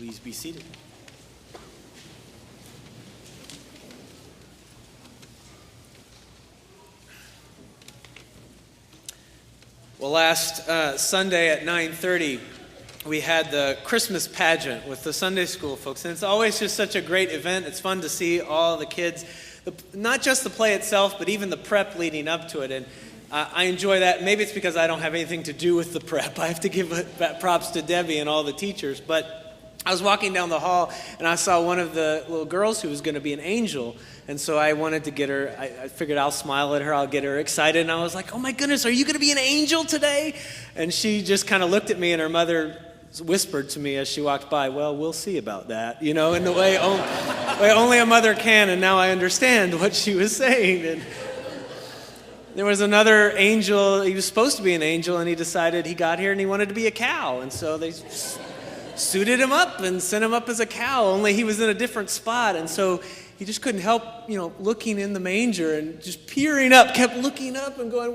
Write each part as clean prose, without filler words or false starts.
Please be seated. Well, last Sunday at 9:30, we had the Christmas pageant with the Sunday school folks. And it's always just such a great event. It's fun to see all the kids, not just the play itself, but even the prep leading up to it. And I enjoy that. Maybe it's because I don't have anything to do with the prep. I have to give props to Debbie and all the teachers. But I was walking down the hall, and I saw one of the little girls who was going to be an angel. And so I wanted to get her, I figured I'll smile at her, I'll get her excited. And I was like, oh my goodness, are you going to be an angel today? And she just kind of looked at me, and her mother whispered to me as she walked by, well, we'll see about that, in the way only a mother can. And now I understand what she was saying. And there was another angel, he was supposed to be an angel, and he decided he got here and he wanted to be a cow. And so they suited him up and sent him up as a cow, only he was in a different spot. And so he just couldn't help, looking in the manger and just peering up, kept looking up and going,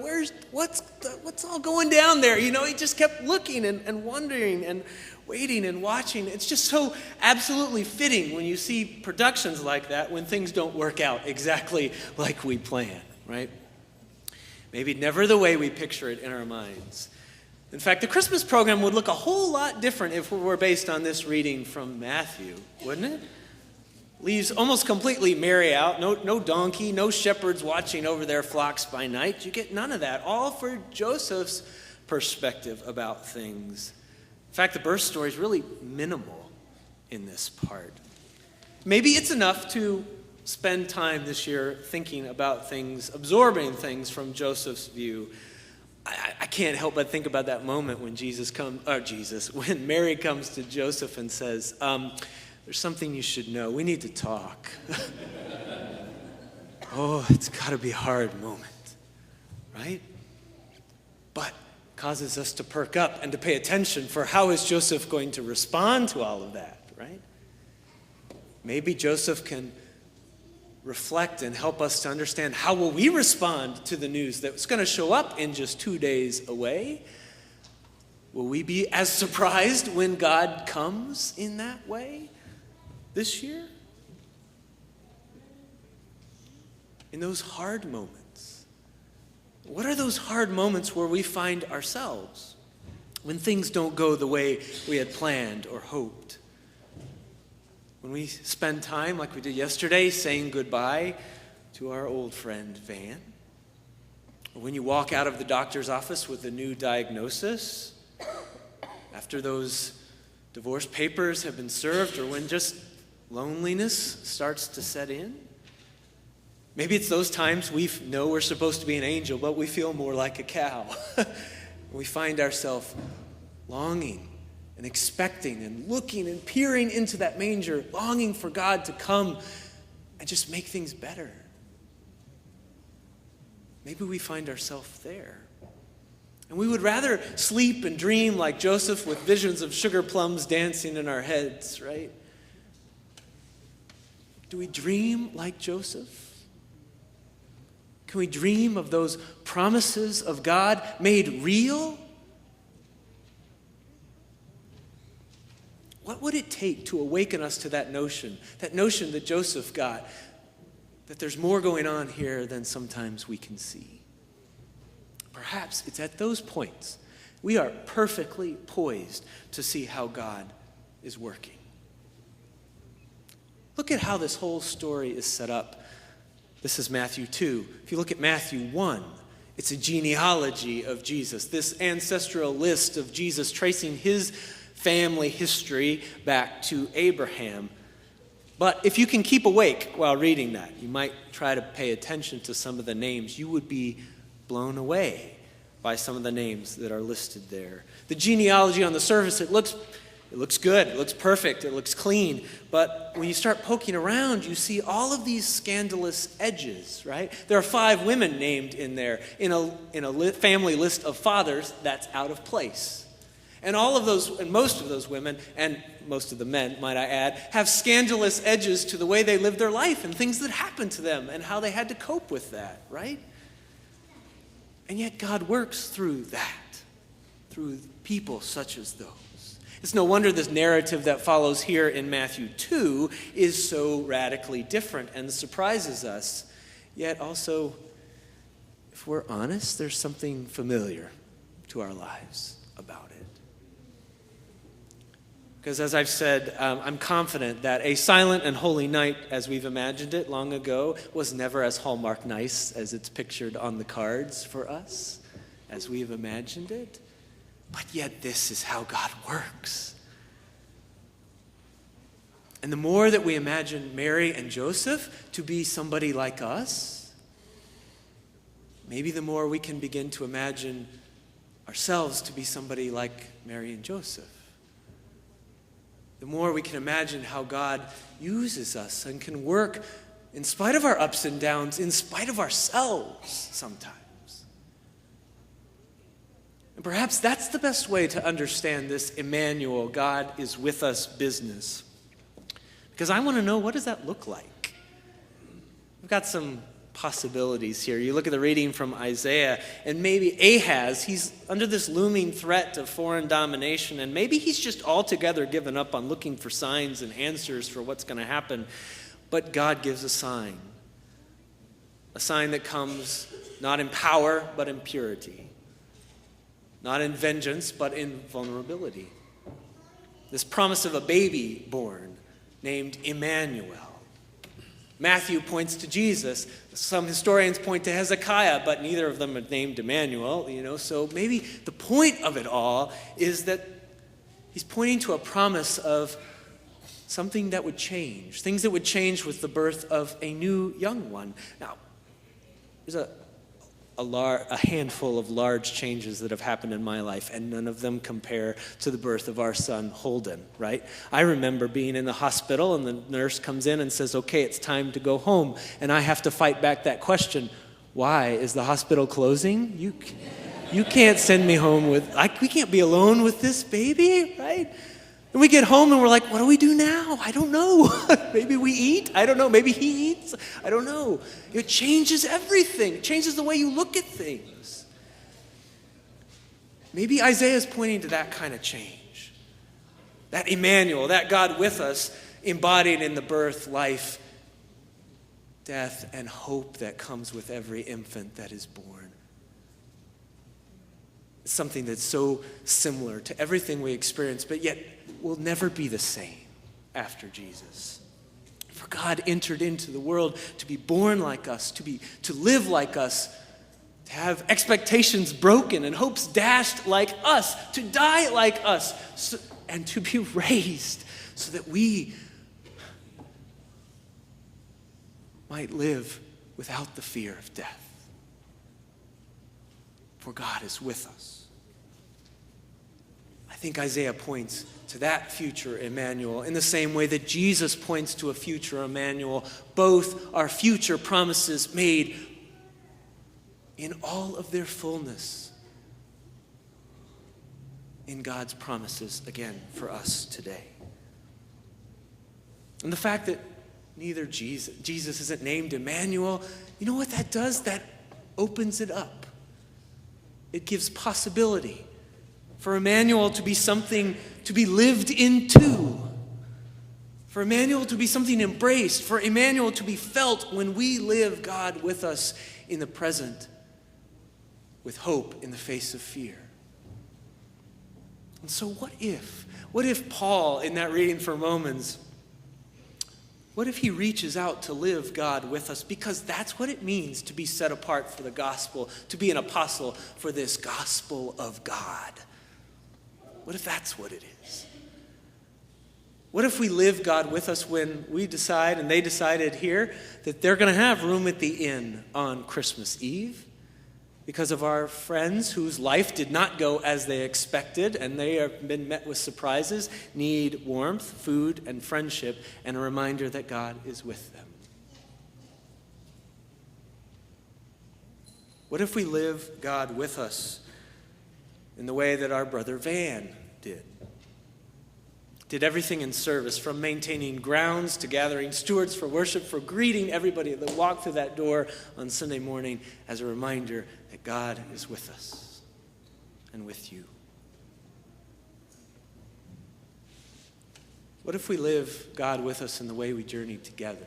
what's all going down there? He just kept looking and wondering and waiting and watching. It's just so absolutely fitting when you see productions like that, when things don't work out exactly like we plan, right? Maybe never the way we picture it in our minds. In fact, the Christmas program would look a whole lot different if it were based on this reading from Matthew, wouldn't it? Leaves almost completely Mary out. No donkey, no shepherds watching over their flocks by night. You get none of that. All for Joseph's perspective about things. In fact, the birth story is really minimal in this part. Maybe it's enough to spend time this year thinking about things, absorbing things from Joseph's view. I can't help but think about that moment when when Mary comes to Joseph and says, there's something you should know. We need to talk. Oh, it's got to be a hard moment, right? But causes us to perk up and to pay attention for how is Joseph going to respond to all of that, right? Maybe Joseph can reflect and help us to understand how will we respond to the news that's going to show up in just 2 days away. Will we be as surprised when God comes in that way this year? In those hard moments. What are those hard moments where we find ourselves when things don't go the way we had planned or hoped? When we spend time, like we did yesterday, saying goodbye to our old friend Van. Or when you walk out of the doctor's office with a new diagnosis, after those divorce papers have been served, or when just loneliness starts to set in. Maybe it's those times we know we're supposed to be an angel, but we feel more like a cow. We find ourselves longing and expecting and looking and peering into that manger, longing for God to come and just make things better. Maybe we find ourselves there. And we would rather sleep and dream like Joseph with visions of sugar plums dancing in our heads, right? Do we dream like Joseph? Can we dream of those promises of God made real? What would it take to awaken us to that notion that Joseph got, that there's more going on here than sometimes we can see? Perhaps it's at those points we are perfectly poised to see how God is working. Look at how this whole story is set up. This is Matthew 2. If you look at Matthew 1, it's a genealogy of Jesus, this ancestral list of Jesus tracing his family history back to Abraham. But if you can keep awake while reading that, you might try to pay attention to some of the names. You would be blown away by some of the names that are listed there. The genealogy on the surface, it looks good, it looks perfect, it looks clean. But when you start poking around, you see all of these scandalous edges, right? There are 5 women named in there. In a family list of fathers, that's out of place. And all of those, and most of those women, and most of the men, might I add, have scandalous edges to the way they live their life and things that happened to them and how they had to cope with that, right? And yet God works through that, through people such as those. It's no wonder this narrative that follows here in Matthew 2 is so radically different and surprises us. Yet also, if we're honest, there's something familiar to our lives about it. Because as I've said, I'm confident that a silent and holy night, as we've imagined it long ago, was never as Hallmark nice as it's pictured on the cards for us, as we've imagined it. But yet this is how God works. And the more that we imagine Mary and Joseph to be somebody like us, maybe the more we can begin to imagine ourselves to be somebody like Mary and Joseph. The more we can imagine how God uses us and can work in spite of our ups and downs, in spite of ourselves sometimes. And perhaps that's the best way to understand this Emmanuel, God is with us business. Because I want to know, what does that look like? We've got some possibilities here. You look at the reading from Isaiah, and maybe Ahaz, he's under this looming threat of foreign domination, and maybe he's just altogether given up on looking for signs and answers for what's going to happen. But God gives a sign that comes not in power, but in purity. Not in vengeance, but in vulnerability. This promise of a baby born named Emmanuel. Matthew points to Jesus. Some historians point to Hezekiah, but neither of them are named Emmanuel, So maybe the point of it all is that he's pointing to a promise of something that would change, things that would change with the birth of a new young one. Now, there's a handful of large changes that have happened in my life, and none of them compare to the birth of our son, Holden, right? I remember being in the hospital, and the nurse comes in and says, okay, it's time to go home. And I have to fight back that question, why? Is the hospital closing? You can't send me home we can't be alone with this baby, right? And we get home and we're like, what do we do now? I don't know. Maybe we eat. I don't know. Maybe he eats. I don't know. It changes everything. It changes the way you look at things. Maybe Isaiah is pointing to that kind of change. That Emmanuel, that God with us, embodied in the birth, life, death, and hope that comes with every infant that is born. It's something that's so similar to everything we experience, but yet will never be the same after Jesus. For God entered into the world to be born like us, to live like us, to have expectations broken and hopes dashed like us, to die like us, and to be raised so that we might live without the fear of death. For God is with us. I think Isaiah points to that future Emmanuel in the same way that Jesus points to a future Emmanuel. Both are future promises made in all of their fullness in God's promises again for us today. And the fact that neither Jesus isn't named Emmanuel, you know what that does? That opens it up. It gives possibility for Emmanuel to be something to be lived into, for Emmanuel to be something embraced, for Emmanuel to be felt when we live God with us in the present, with hope in the face of fear. And so what if Paul, in that reading from Romans, what if he reaches out to live God with us? Because that's what it means to be set apart for the gospel, to be an apostle for this gospel of God. What if that's what it is? What if we live God with us when we decide, and they decided here, that they're going to have room at the inn on Christmas Eve because of our friends whose life did not go as they expected, and they have been met with surprises, need warmth, food, and friendship, and a reminder that God is with them? What if we live God with us in the way that our brother Van did everything in service, from maintaining grounds to gathering stewards for worship, for greeting everybody that walked through that door on Sunday morning as a reminder that God is with us and with you. What if we live God with us in the way we journey together?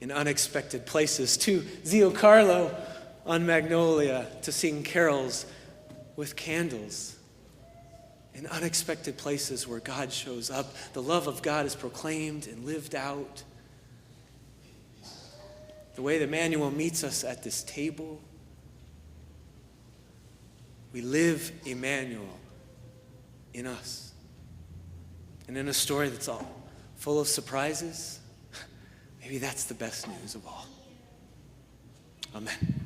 In unexpected places, to Zio Carlo on Magnolia, to sing carols with candles. In unexpected places where God shows up, the love of God is proclaimed and lived out. The way that Emmanuel meets us at this table, we live Emmanuel in us. And in a story that's all full of surprises, maybe that's the best news of all. Amen.